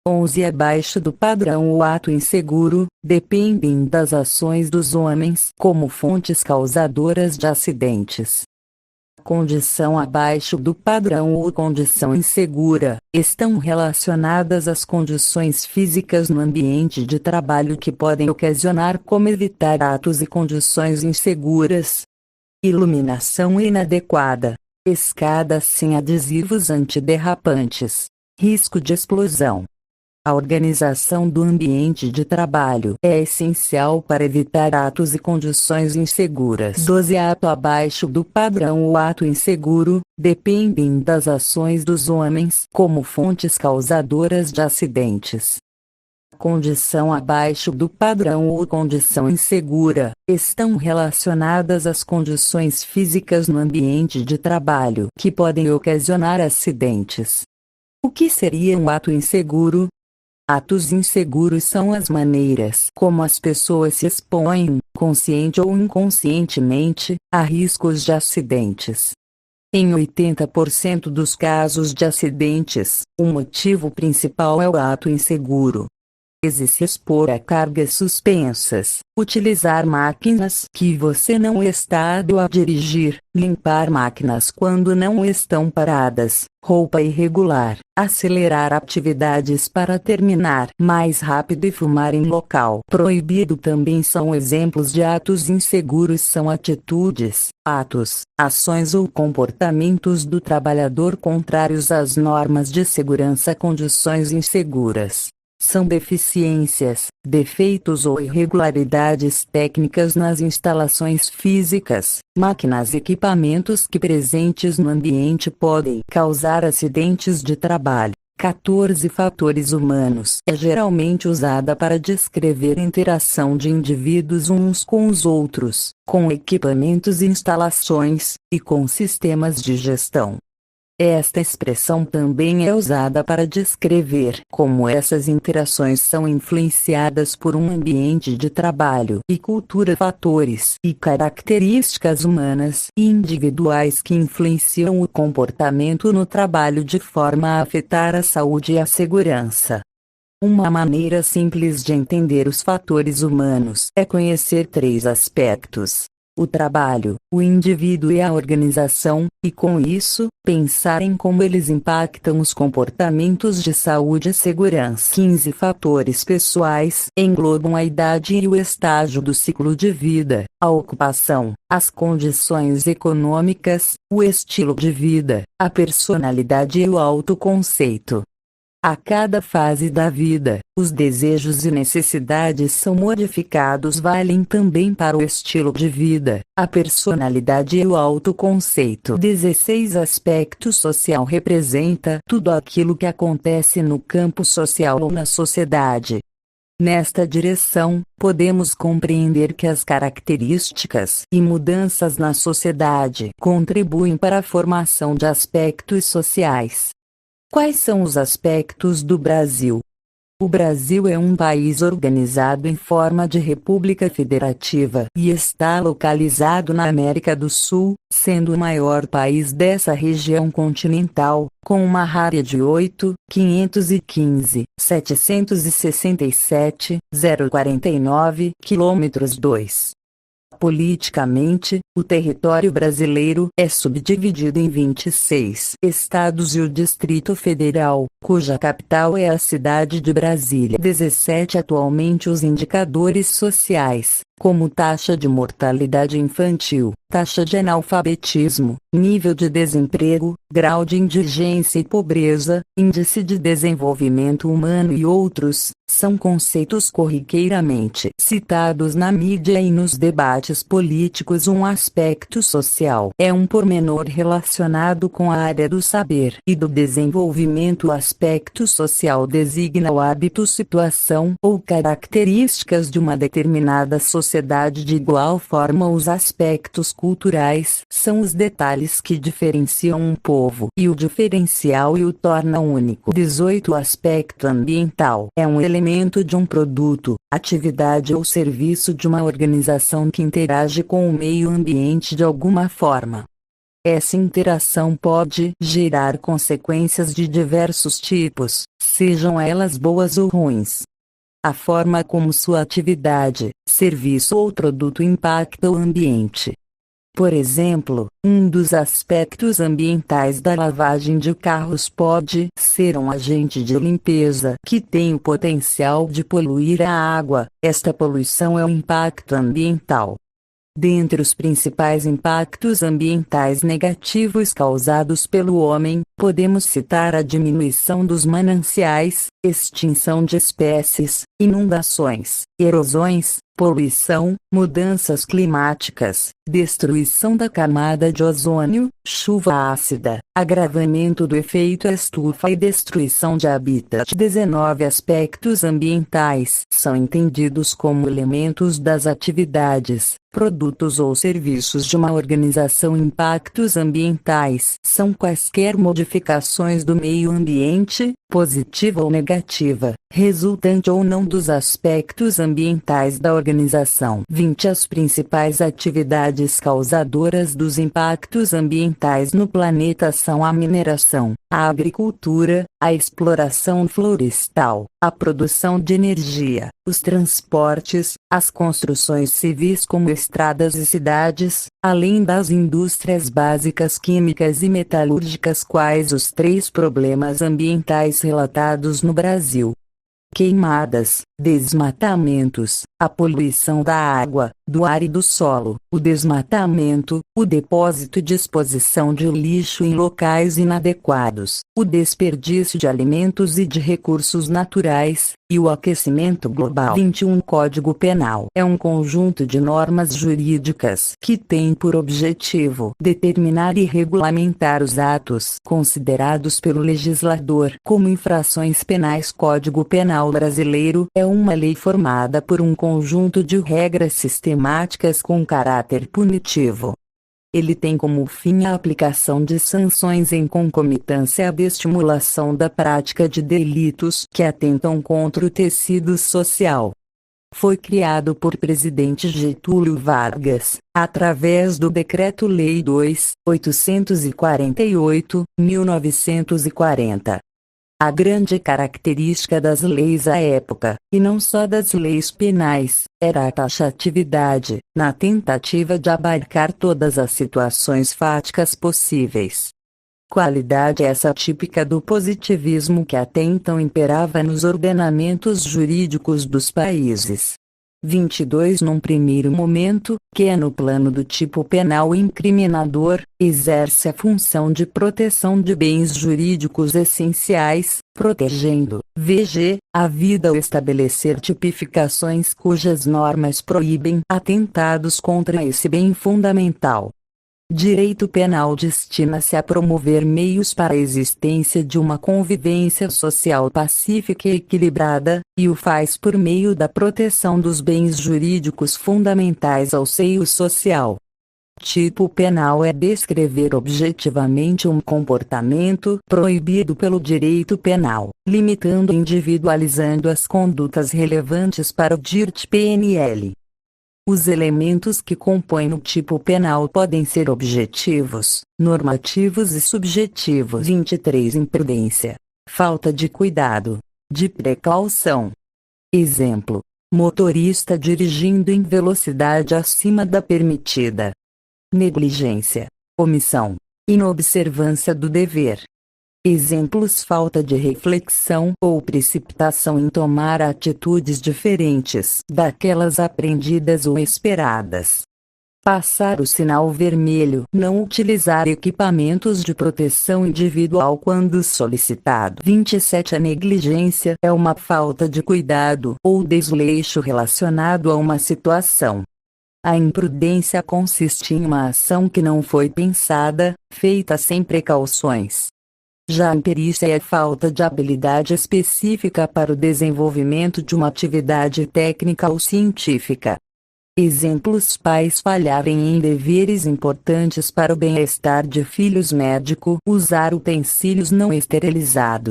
11 abaixo do padrão. O ato inseguro, dependem das ações dos homens como fontes causadoras de acidentes. Condição abaixo do padrão ou condição insegura, estão relacionadas às condições físicas no ambiente de trabalho que podem ocasionar como evitar atos e condições inseguras. Iluminação inadequada, escadas sem adesivos antiderrapantes, risco de explosão. A organização do ambiente de trabalho é essencial para evitar atos e condições inseguras. 12 ato abaixo do padrão ou ato inseguro, dependem das ações dos homens como fontes causadoras de acidentes. Condição abaixo do padrão ou condição insegura, estão relacionadas às condições físicas no ambiente de trabalho que podem ocasionar acidentes. O que seria um ato inseguro? Atos inseguros são as maneiras como as pessoas se expõem, consciente ou inconscientemente, a riscos de acidentes. Em 80% dos casos de acidentes, o motivo principal é o ato inseguro. Se expor a cargas suspensas, utilizar máquinas que você não está hábil a dirigir, limpar máquinas quando não estão paradas, roupa irregular, acelerar atividades para terminar mais rápido e fumar em local proibido também são exemplos de atos inseguros. São atitudes, atos, ações ou comportamentos do trabalhador contrários às normas de segurança. Condições inseguras são deficiências, defeitos ou irregularidades técnicas nas instalações físicas, máquinas e equipamentos que presentes no ambiente podem causar acidentes de trabalho. 14 fatores humanos é geralmente usada para descrever a interação de indivíduos uns com os outros, com equipamentos e instalações, e com sistemas de gestão. Esta expressão também é usada para descrever como essas interações são influenciadas por um ambiente de trabalho e cultura. Fatores e características humanas e individuais que influenciam o comportamento no trabalho de forma a afetar a saúde e a segurança. Uma maneira simples de entender os fatores humanos é conhecer 3 aspectos: o trabalho, o indivíduo e a organização, e com isso, pensar em como eles impactam os comportamentos de saúde e segurança. 15 fatores pessoais englobam a idade e o estágio do ciclo de vida, a ocupação, as condições econômicas, o estilo de vida, a personalidade e o autoconceito. A cada fase da vida, os desejos e necessidades são modificados. Valem também para o estilo de vida, a personalidade e o autoconceito. 16 aspecto social representa tudo aquilo que acontece no campo social ou na sociedade. Nesta direção, podemos compreender que as características e mudanças na sociedade contribuem para a formação de aspectos sociais. Quais são os aspectos do Brasil? O Brasil é um país organizado em forma de república federativa e está localizado na América do Sul, sendo o maior país dessa região continental, com uma área de 8.515.767,049 km². Politicamente, o território brasileiro é subdividido em 26 estados e o Distrito Federal, cuja capital é a cidade de Brasília. 17 Atualmente os indicadores sociais, como taxa de mortalidade infantil, taxa de analfabetismo, nível de desemprego, grau de indigência e pobreza, índice de desenvolvimento humano e outros, são conceitos corriqueiramente citados na mídia e nos debates políticos. Um aspecto social é um pormenor relacionado com a área do saber e do desenvolvimento. O aspecto social designa o hábito, situação ou características de uma determinada sociedade. De igual forma, os aspectos culturais são os detalhes que diferenciam um povo e o diferencial e o torna único. 18 Aspecto ambiental é um elemento de um produto, atividade ou serviço de uma organização que interage com o meio ambiente de alguma forma. Essa interação pode gerar consequências de diversos tipos, sejam elas boas ou ruins. A forma como sua atividade, serviço ou produto impacta o ambiente. Por exemplo, um dos aspectos ambientais da lavagem de carros pode ser um agente de limpeza que tem o potencial de poluir a água. Esta poluição é um impacto ambiental. Dentre os principais impactos ambientais negativos causados pelo homem, podemos citar a diminuição dos mananciais, extinção de espécies, inundações, erosões, poluição, mudanças climáticas, destruição da camada de ozônio, chuva ácida, agravamento do efeito estufa e destruição de habitat. 19 aspectos ambientais são entendidos como elementos das atividades, produtos ou serviços de uma organização. Impactos ambientais são quaisquer modificações do meio ambiente, positiva ou negativa, resultante ou não dos aspectos ambientais da organização. 20 As principais atividades causadoras dos impactos ambientais no planeta são a mineração, a agricultura, a exploração florestal, a produção de energia, os transportes, as construções civis como estradas e cidades, além das indústrias básicas químicas e metalúrgicas. Quais os 3 problemas ambientais relatados no Brasil? Queimadas, desmatamentos, a poluição da água, do ar e do solo, o desmatamento, o depósito e disposição de lixo em locais inadequados, o desperdício de alimentos e de recursos naturais, e o aquecimento global. 21 Código Penal é um conjunto de normas jurídicas que tem por objetivo determinar e regulamentar os atos considerados pelo legislador como infrações penais. Código Penal brasileiro é uma lei formada por um conjunto de regras sistemáticas com caráter punitivo. Ele tem como fim a aplicação de sanções em concomitância à desestimulação da prática de delitos que atentam contra o tecido social. Foi criado por presidente Getúlio Vargas, através do Decreto-Lei 2.848, 1940. A grande característica das leis à época, e não só das leis penais, era a taxatividade, na tentativa de abarcar todas as situações fáticas possíveis. Qualidade essa típica do positivismo que até então imperava nos ordenamentos jurídicos dos países. 22 Num primeiro momento, que é no plano do tipo penal incriminador, exerce a função de proteção de bens jurídicos essenciais, protegendo, vg, a vida ao estabelecer tipificações cujas normas proíbem atentados contra esse bem fundamental. Direito penal destina-se a promover meios para a existência de uma convivência social pacífica e equilibrada, e o faz por meio da proteção dos bens jurídicos fundamentais ao seio social. Tipo penal é descrever objetivamente um comportamento proibido pelo direito penal, limitando e individualizando as condutas relevantes para o DIRT-PNL. Os elementos que compõem o tipo penal podem ser objetivos, normativos e subjetivos. 23 Imprudência, falta de cuidado, de precaução. Exemplo: motorista dirigindo em velocidade acima da permitida. Negligência, omissão, inobservância do dever. Exemplos: falta de reflexão ou precipitação em tomar atitudes diferentes daquelas aprendidas ou esperadas. Passar o sinal vermelho, não utilizar equipamentos de proteção individual quando solicitado. 27 A negligência é uma falta de cuidado ou desleixo relacionado a uma situação. A imprudência consiste em uma ação que não foi pensada, feita sem precauções. Já a imperícia é falta de habilidade específica para o desenvolvimento de uma atividade técnica ou científica. Exemplos: pais falharem em deveres importantes para o bem-estar de filhos, médico usar utensílios não esterilizados.